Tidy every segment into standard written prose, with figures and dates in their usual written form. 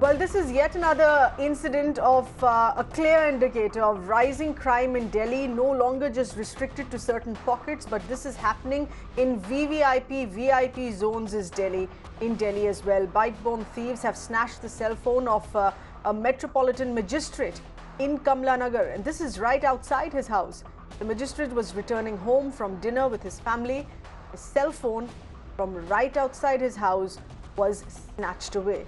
Well, this is yet another incident of a clear indicator of rising crime in Delhi, no longer just restricted to certain pockets, but this is happening in VVIP, VIP zones in Delhi as well. Bike-borne thieves have snatched the cell phone of a Metropolitan Magistrate in Kamla Nagar, and this is right outside his house. The magistrate was returning home from dinner with his family. His cell phone from right outside his house was snatched away.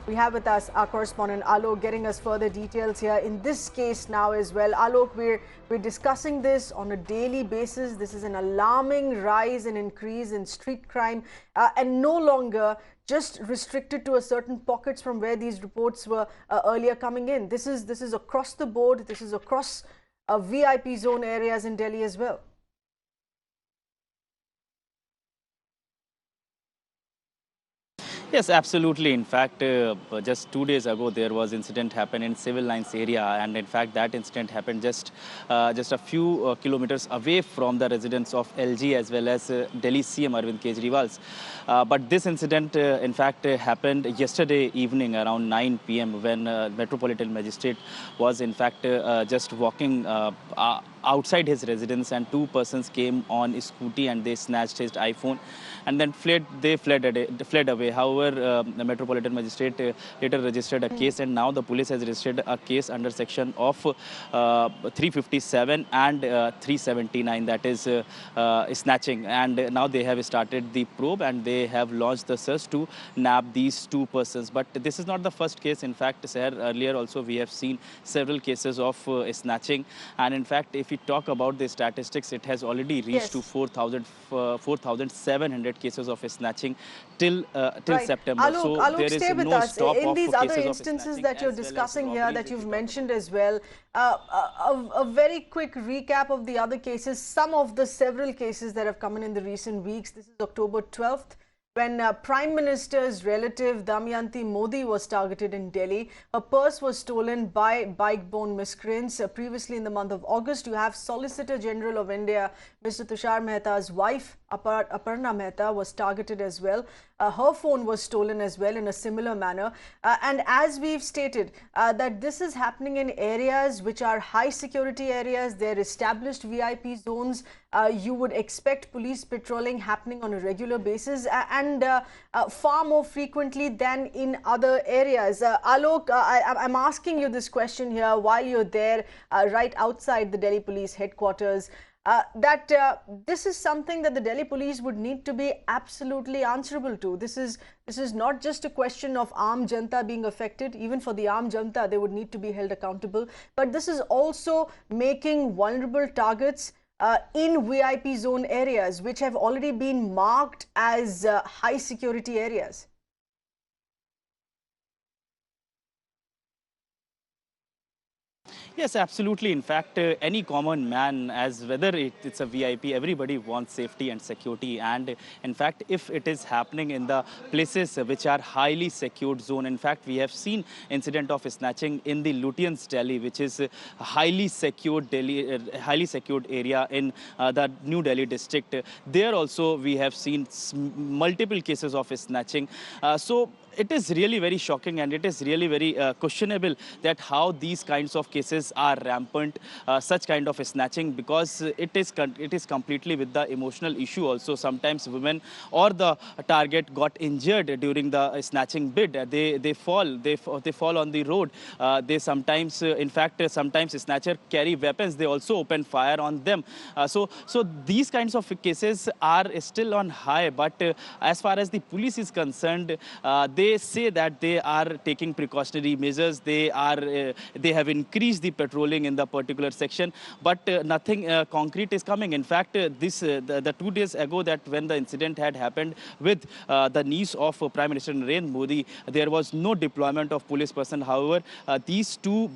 We have with us our correspondent Alok getting us further details here in this case now as well. Alok, we're discussing this on a daily basis. This is an alarming rise and increase in street crime and no longer just restricted to a certain pockets from where these reports were earlier coming in. This is across the board. This is across VIP zone areas in Delhi as well. Yes, absolutely. In fact, just 2 days ago, there was incident happened in civil lines area, and in fact, that incident happened just a few kilometers away from the residence of LG as well as Delhi CM Arvind Kejriwal's. But this incident, in fact, happened yesterday evening around 9 p.m. when Metropolitan Magistrate was in fact just walking outside his residence, and two persons came on a scooty and they snatched his iPhone and then fled away. However, the Metropolitan Magistrate later registered a case, and now the police has registered a case under section of 357 and 379, that is snatching. And now they have started the probe and they have launched the search to nab these two persons. But this is not the first case. In fact, sir, earlier also we have seen several cases of snatching. And in fact, if we talk about the statistics, it has already reached to 4,700 cases of snatching till September. Alok, there is stay with no us. stop In of these cases other of instances snatching that you're as well as discussing here, robberies, that if you've we talk mentioned as well, a very quick recap of the other cases, some of the several cases that have come in the recent weeks. This is October 12th. When Prime Minister's relative Damayanti Modi was targeted in Delhi. Her purse was stolen by bike-borne miscreants. Previously in the month of August, you have Solicitor General of India, Mr. Tushar Mehta's wife, Aparna Mehta, was targeted as well. Her phone was stolen as well in a similar manner. And as we've stated, that this is happening in areas which are high security areas. They're established VIP zones. You would expect police patrolling happening on a regular basis and far more frequently than in other areas. Alok, I'm asking you this question here while you're there right outside the Delhi Police headquarters. This is something that the Delhi police would need to be absolutely answerable to. This is not just a question of Aam Janta being affected. Even for the Aam Janta, they would need to be held accountable. But this is also making vulnerable targets in VIP zone areas, which have already been marked as high security areas. Yes, absolutely. In fact, any common man, as whether it's a VIP, everybody wants safety and security. And in fact, if it is happening in the places which are highly secured zone, in fact, we have seen incident of snatching in the Lutyens Delhi, which is a highly secured area in the New Delhi district. There also we have seen multiple cases of snatching. So it is really very shocking, and it is really very questionable that how these kinds of cases are rampant, such kind of snatching, because it is completely with the emotional issue also. Sometimes women or the target got injured during the snatching bid. They fall on the road. They sometimes, in fact, sometimes snatcher carry weapons. They also open fire on them. So these kinds of cases are still on high. But as far as the police is concerned, they say that they are taking precautionary measures. They have increased the patrolling in the particular section, but nothing concrete is coming. In fact, the 2 days ago, that when the incident had happened with the niece of Prime Minister Narendra Modi, there was no deployment of police person. However, these two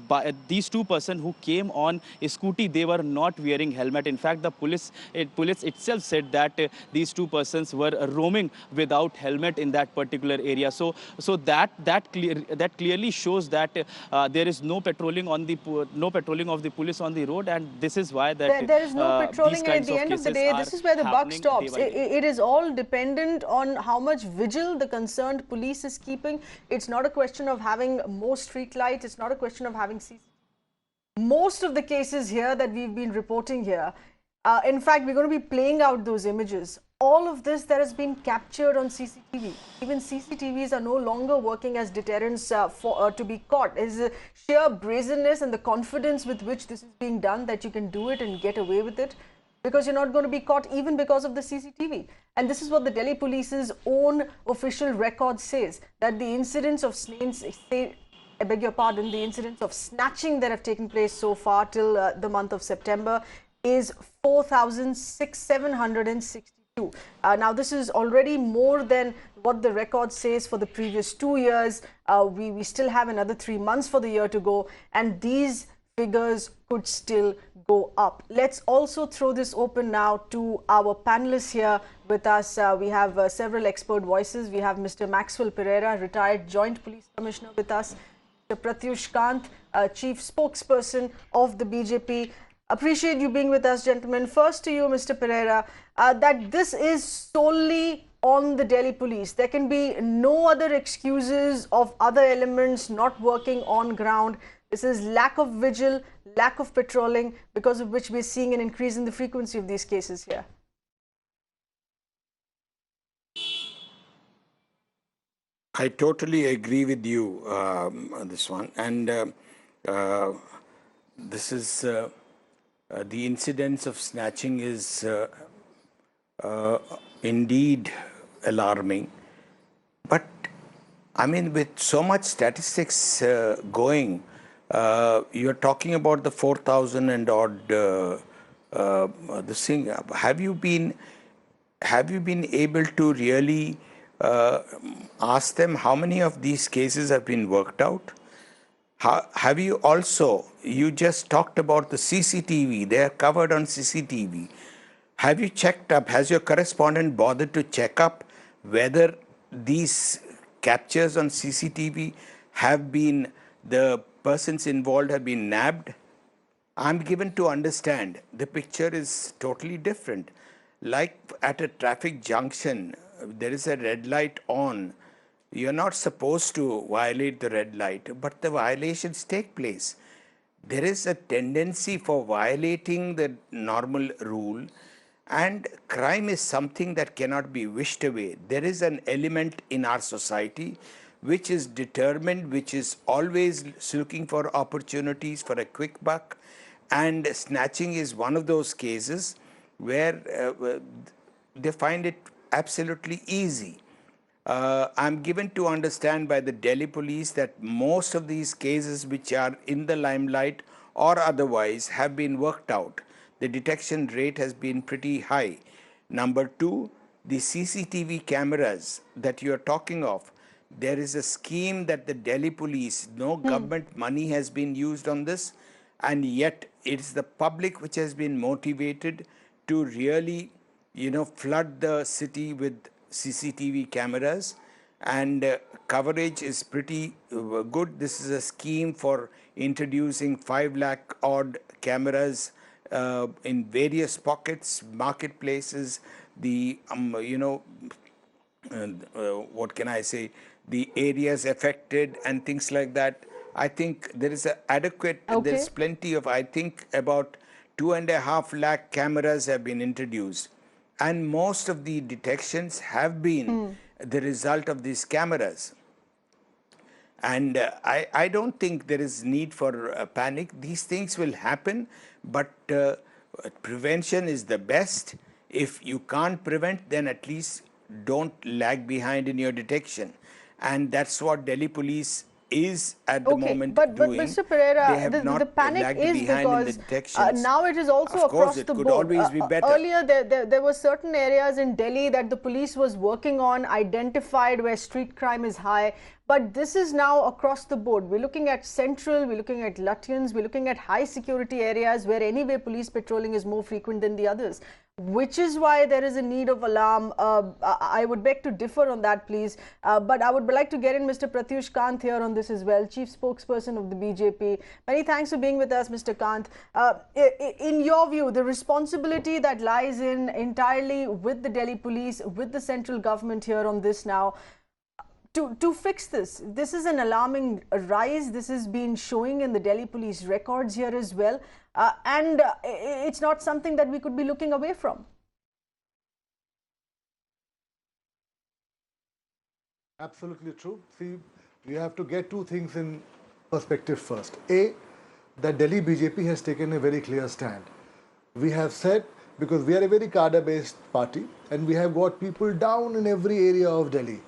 persons who came on a scooty, they were not wearing helmet. In fact, the police itself said that these two persons were roaming without helmet in that particular area. So that clearly shows that there is no patrolling on the no patrolling of the police on the road, and this is why that There is no these patrolling, and at kinds the of end of the cases day, are this is where the buck happening day stops. by day. It is all dependent on how much vigil the concerned police is keeping. It's not a question of having more street lights. It's not a question of having CCTV. Most of the cases here that we've been reporting here, in fact, we're going to be playing out those images. All of this that has been captured on CCTV. Even CCTVs are no longer working as deterrents to be caught. It is a sheer brazenness and the confidence with which this is being done that you can do it and get away with it, because you're not going to be caught even because of the CCTV. And this is what the Delhi Police's own official record says, that the incidents of I beg your pardon, the incidents of snatching that have taken place so far till the month of September is 4,762. Now, this is already more than what the record says for the previous 2 years. We still have another 3 months for the year to go, and these figures could still go up. Let's also throw this open now to our panelists here with us. We have several expert voices. We have Mr. Maxwell Pereira, retired Joint Police Commissioner, with us. Mr. Pratyush Kant, Chief Spokesperson of the BJP. Appreciate you being with us, gentlemen. First to you, Mr. Pereira, that this is solely on the Delhi Police. There can be no other excuses of other elements not working on ground. This is lack of vigil, lack of patrolling, because of which we're seeing an increase in the frequency of these cases here. I totally agree with you on this one. And this is the incidence of snatching is indeed alarming. But I mean, with so much statistics going, you're talking about the 4,000 and odd this thing. Have you been able to really ask them how many of these cases have been worked out? Have you also, you just talked about the CCTV, they are covered on CCTV. Have you checked up, has your correspondent bothered to check up whether these captures on CCTV have been, the persons involved have been nabbed? I'm given to understand the picture is totally different. Like at a traffic junction, there is a red light on. You're not supposed to violate the red light, but the violations take place. There is a tendency for violating the normal rule, and crime is something that cannot be wished away. There is an element in our society which is determined, which is always looking for opportunities for a quick buck, and snatching is one of those cases where they find it absolutely easy. I'm given to understand by the Delhi police that most of these cases which are in the limelight or otherwise have been worked out. The detection rate has been pretty high. Number two, the CCTV cameras that you are talking of, there is a scheme that the Delhi police, no government money has been used on this, and yet it's the public which has been motivated to really, flood the city with CCTV cameras, and coverage is pretty good. This is a scheme for introducing 5 lakh odd cameras in various pockets, marketplaces, the what can I say, the areas affected and things like that. I think there is adequate, there is plenty of, I think about 2.5 lakh cameras have been introduced. And most of the detections have been the result of these cameras. And I don't think there is need for panic. These things will happen, but prevention is the best. If you can't prevent, then at least don't lag behind in your detection. And that's what Delhi police is at the moment but doing. Mr. Pereira, they have not the panic lagged is behind in the because detections. now it is also Of course, across the it could board. always be better. Earlier, there were certain areas in Delhi that the police was working on, identified where street crime is high. But this is now across the board. We're looking at Central, we're looking at Lutyens, we're looking at high security areas where anyway police patrolling is more frequent than the others, which is why there is a need of alarm. I would beg to differ on that, please. But I would like to get in Mr. Pratyush Kant here on this as well, Chief Spokesperson of the BJP. Many thanks for being with us, Mr. Kant. In your view, the responsibility that lies in entirely with the Delhi police, with the central government here on this now, to fix this. This is an alarming rise. This has been showing in the Delhi police records here as well. And it's not something that we could be looking away from. Absolutely true. See, we have to get two things in perspective first. A, that Delhi BJP has taken a very clear stand. We have said, because we are a very cadre-based party and we have got people down in every area of Delhi,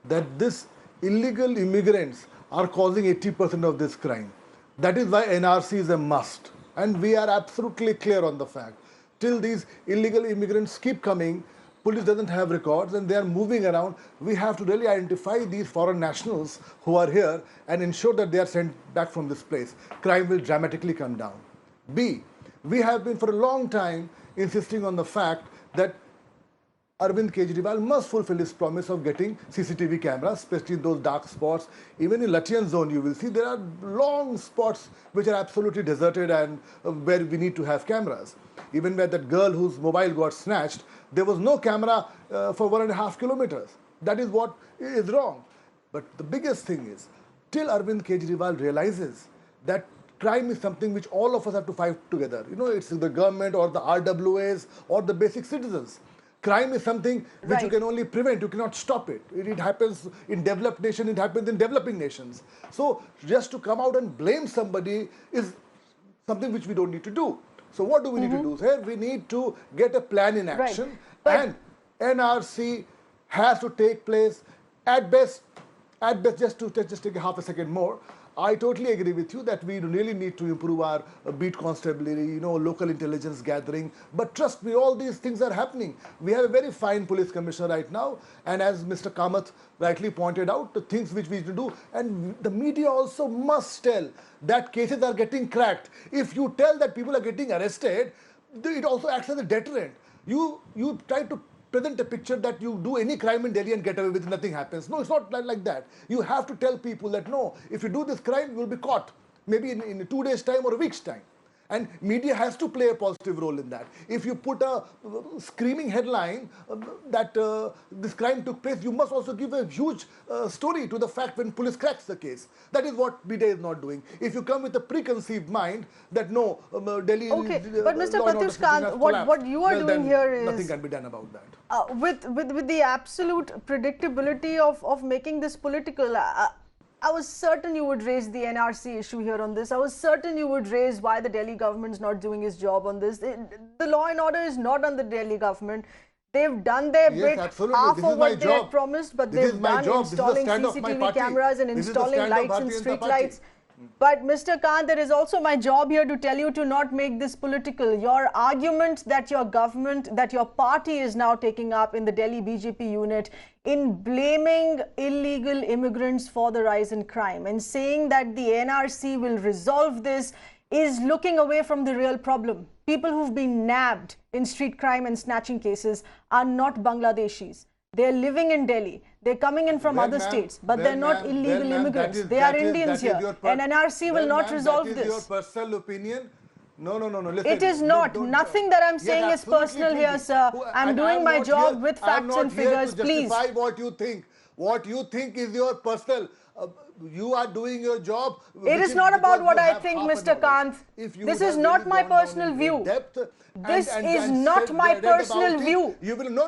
that this illegal immigrants are causing 80% of this crime. That is why NRC is a must. And we are absolutely clear on the fact. Till these illegal immigrants keep coming, police doesn't have records and they are moving around. We have to really identify these foreign nationals who are here and ensure that they are sent back from this place. Crime will dramatically come down. B, we have been for a long time insisting on the fact that Arvind Kejriwal must fulfill his promise of getting CCTV cameras, especially in those dark spots. Even in Lutyens zone, you will see there are long spots which are absolutely deserted and where we need to have cameras. Even where that girl whose mobile got snatched, there was no camera for 1.5 kilometers. That is what is wrong. But the biggest thing is, till Arvind Kejriwal realizes that crime is something which all of us have to fight together. You know, it's the government or the RWAs or the basic citizens. Crime is something which you can only prevent, you cannot stop it. It happens in developed nations, it happens in developing nations. So just to come out and blame somebody is something which we don't need to do. So what do we need to do here? We need to get a plan in action, and NRC has to take place at best, just take a half a second more. I totally agree with you that we really need to improve our beat constabulary, you know, local intelligence gathering. But trust me, all these things are happening. We have a very fine police commissioner right now. And as Mr. Kamath rightly pointed out, the things which we need to do. And the media also must tell that cases are getting cracked. If you tell that people are getting arrested, it also acts as a deterrent. You try to present a picture that you do any crime in Delhi and get away with it, nothing happens. No, it's not like that. You have to tell people that no, if you do this crime, you will be caught. Maybe in 2 days' time or a week's time. And media has to play a positive role in that. If you put a screaming headline that this crime took place, you must also give a huge story to the fact when police cracks the case. That is what media is not doing. If you come with a preconceived mind that no, Delhi... Okay, but Mr. Pratyush Kant, what you are doing here is... Nothing can be done about that. With the absolute predictability of making this political... I was certain you would raise the NRC issue here on this. I was certain you would raise why the Delhi government is not doing its job on this. The law and order is not on the Delhi government. They've done their bit, half of what they had promised, but they've done installing CCTV cameras and installing lights and street lights. But Mr. Khan, there is also my job here to tell you to not make this political. Your argument that your government, that your party is now taking up in the Delhi BJP unit in blaming illegal immigrants for the rise in crime and saying that the NRC will resolve this is looking away from the real problem. People who've been nabbed in street crime and snatching cases are not Bangladeshis. They're living in Delhi. They're coming in from other states, but they're not illegal immigrants. They are Indians here. And NRC will not resolve this. That is your personal opinion. No. Listen, it is not. Nothing that I'm saying is personal here, sir. I'm doing my job with facts and figures, please. Justify what you think. What you think is your personal... you are doing your job. It is not about what I think, Mr. Kant. This is not my personal view. This is not my personal view.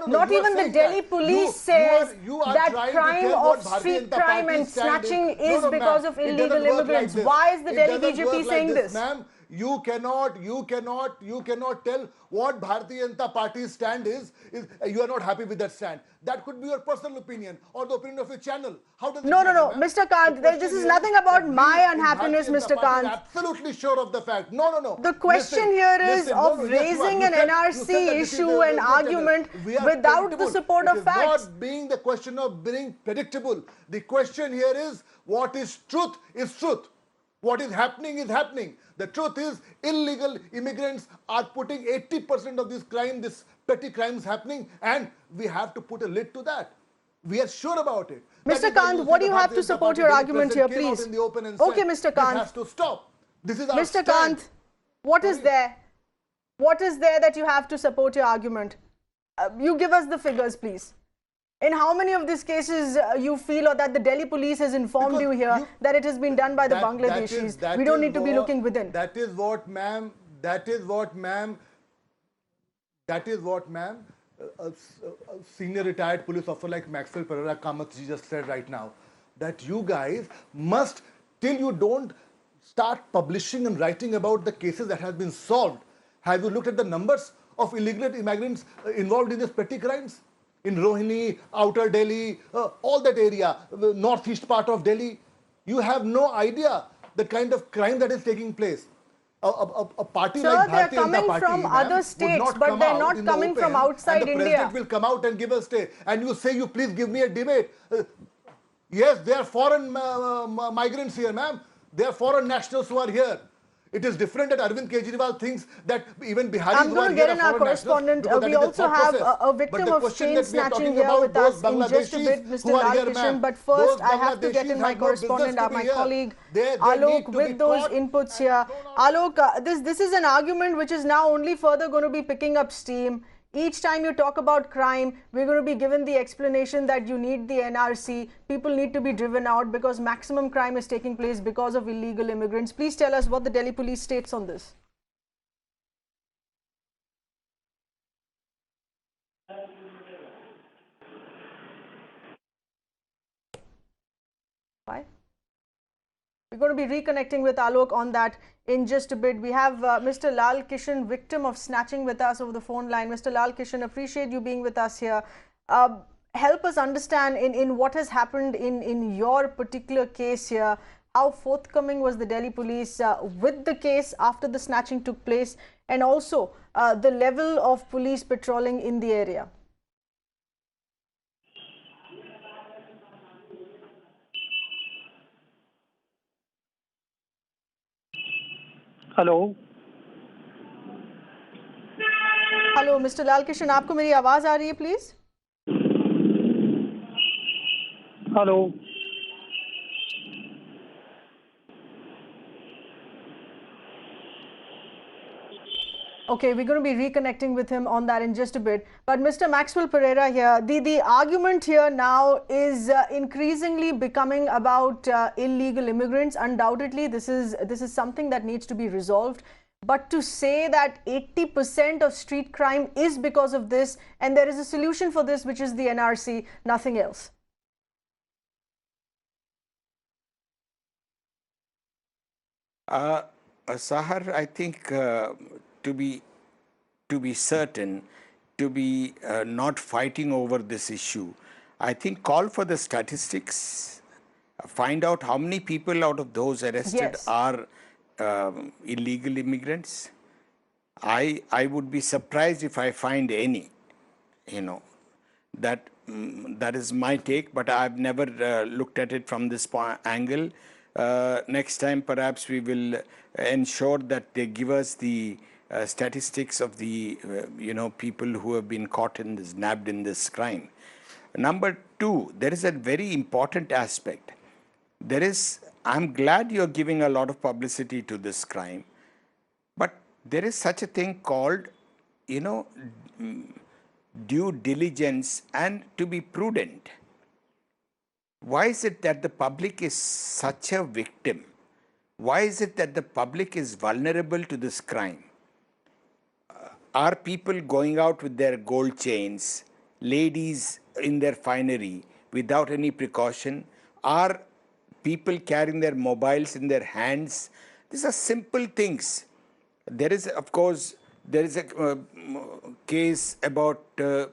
Not even the Delhi police says that crime of street crime and snatching is because of illegal immigrants. Why is the Delhi BJP saying this? you cannot tell what Bharatiya Janata Party's stand is you are not happy with that stand. That could be your personal opinion or the opinion of your channel. How does it No, no, matter, no, ma'am? Mr. Kant, this is nothing about my unhappiness, Mr. Kant. Absolutely sure of the fact. No, no, no. The question here is of No, no, yes, you are. raising You an said NRC this is issue and your channel. argument We are without the predictable. support of facts. It is not being the question of being predictable. The question here is what is truth is truth. What is happening is happening. The truth is illegal immigrants are putting 80% of this crime, this petty crimes happening, and we have to put a lid to that. We are sure about it. Mr. Kant, what do you have to support your argument here, please? Okay, Mr. Kant. This has to stop. This is our Mr. stand. Kant, what is there? What is there that you have to support your argument? You give us the figures, please. In how many of these cases you feel or that the Delhi police has informed you here that it has been done by the Bangladeshis? We don't need to be looking within. That is what, ma'am, a senior retired police officer like Maxwell Pereira Kamath just said right now, that you guys must, till you don't start publishing and writing about the cases that have been solved, have you looked at the numbers of illegal immigrants involved in these petty crimes? In Rohini, outer Delhi, all that area, the northeast part of Delhi, you have no idea the kind of crime that is taking place. A party like Bharatiya Janata Party, from other states, but they're not coming from outside India. And the president will come out and give a stay, and you say, you please give me a debate. Yes, they are foreign migrants here, ma'am. They are foreign nationals who are here. It is different that Arvind Kejriwal thinks that even Biharis I'm going to get in our correspondent. We also have a victim of chain snatching here with us in just a bit, Mr. Lalkishan. But first, I have to get in my correspondent, my colleague Alok, with those inputs here. Alok, this is an argument which is now only further going to be picking up steam. Each time you talk about crime, we're going to be given the explanation that you need the NRC. People need to be driven out because maximum crime is taking place because of illegal immigrants. Please tell us what the Delhi police states on this. Why? We're going to be reconnecting with Alok on that in just a bit. We have Mr. Lalkishan, victim of snatching, with us over the phone line. Mr. Lalkishan, appreciate you being with us here. Help us understand in what has happened in your particular case here. How forthcoming was the Delhi police with the case after the snatching took place, and also the level of police patrolling in the area? Hello hello mister Lalkishan, आपको मेरी आवाज आ रही है please? Hello Okay, we're going to be reconnecting with him on that in just a bit. But Mr. Maxwell Pereira here, the argument here now is increasingly becoming about illegal immigrants. Undoubtedly, this is something that needs to be resolved. But to say that 80% of street crime is because of this, and there is a solution for this, which is the NRC, nothing else. Sahar, I think to be certain, to be not fighting over this issue, I think call for the statistics, find out how many people out of those arrested are illegal immigrants. I would be surprised if I find any, that is my take, but I've never looked at it from this angle. Next time perhaps we will ensure that they give us the statistics of the people who have been caught in this, nabbed in this crime. Number two, there is a very important aspect. I'm glad you're giving a lot of publicity to this crime, but there is such a thing called, due diligence and to be prudent. Why is it that the public is such a victim? Why is it that the public is vulnerable to this crime? Are people going out with their gold chains, ladies in their finery without any precaution? Are people carrying their mobiles in their hands? These are simple things. There is, of course, there is a case about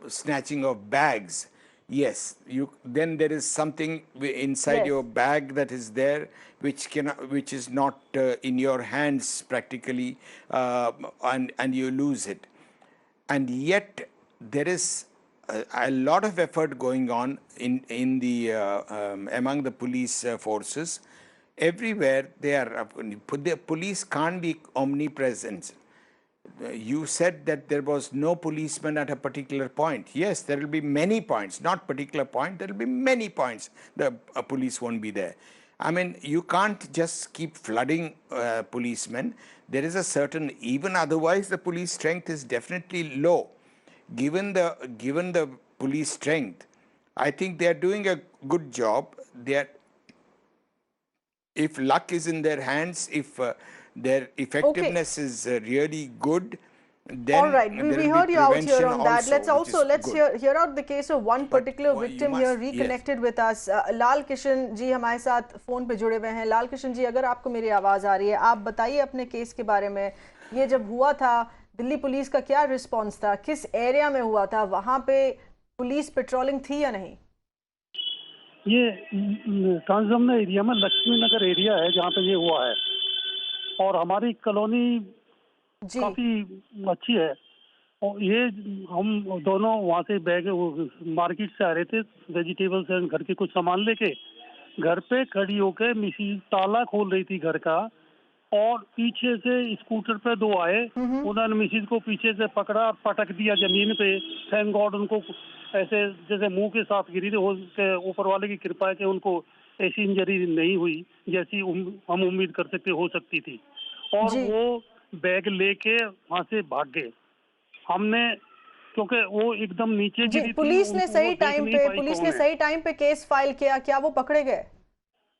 snatching of bags. Yes, then there is something inside Yes. your bag that is there, which is not in your hands practically, and you lose it. And yet there is a lot of effort going on in the among the police forces. Everywhere they are, the police can't be omnipresent. You said that there was no policeman at a particular point. Yes, there will be many points, not particular point, there will be many points the police won't be there. I mean, you can't just keep flooding policemen. There is a certain, even otherwise the police strength is definitely low. Given the police strength, I think they are doing a good job. If luck is in their hands, if their effectiveness is really good, then all right, we there will heard be you out here prevention on that. Let's good. hear out the case of one But particular you victim must- here yes. reconnected with us. लाल किशन जी हमारे साथ phone पे जुड़े हुए हैं. लाल किशन जी, अगर आपको मेरी आवाज आ रही है, आप बताइए अपने केस के बारे में. ये जब हुआ था, दिल्ली पुलिस का क्या रिस्पॉन्स था, किस एरिया में हुआ था, वहां पे पुलिस पेट्रोलिंग थी या नहीं? ये ट्रांसजमना एरिया में लक्ष्मी नगर एरिया है जहाँ पे ये हुआ है, और हमारी कॉलोनी जी. काफी अच्छी है. और ये हम दोनों वहाँ से बैग मार्केट से आ रहे थे, वेजिटेबल्स एंड घर के कुछ सामान लेके. घर पे खड़ी होकर मिसिज ताला खोल रही थी घर का, और पीछे से स्कूटर पे दो आए. उन्होंने मिसिज को पीछे से पकड़ा, पटक दिया जमीन पे. थैंक गॉड उनको ऐसे जैसे मुंह के साथ गिरी थी. ऊपर वाले की कृपा है कि उनको ऐसी इंजरी नहीं हुई जैसी हम उम्मीद कर सकते हो सकती थी. और जी. वो बैग लेके वहाँ से भाग गए. हमने, क्योंकि वो एकदम नीचे जी, गिरी थी, पुलिस ने वो सही देख नहीं पाई कौन है. सही टाइम पे केस फाइल किया, क्या वो पकड़े गए?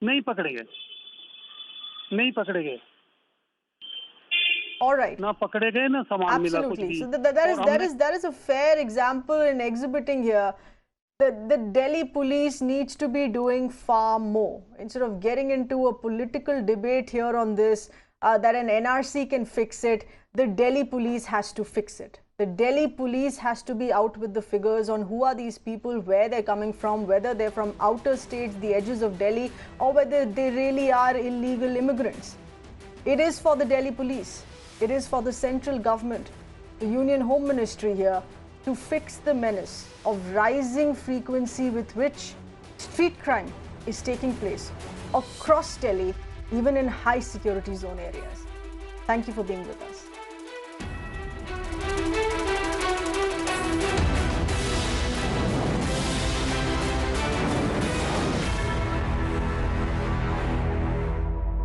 नहीं पकड़े गए, नहीं पकड़े गए. All right. ना पकड़े गए ना सामान मिला कुछ Absolutely. भी. So there is a fair example in exhibiting here. The Delhi police needs to be doing far more. Instead of getting into a political debate here on this, that an NRC can fix it, the Delhi police has to fix it. The Delhi police has to be out with the figures on who are these people, where they're coming from, whether they're from outer states, the edges of Delhi, or whether they really are illegal immigrants. It is for the Delhi police. It is for the central government, the Union Home Ministry here, to fix the menace of rising frequency with which street crime is taking place across Delhi, even in high security zone areas. Thank you for being with us.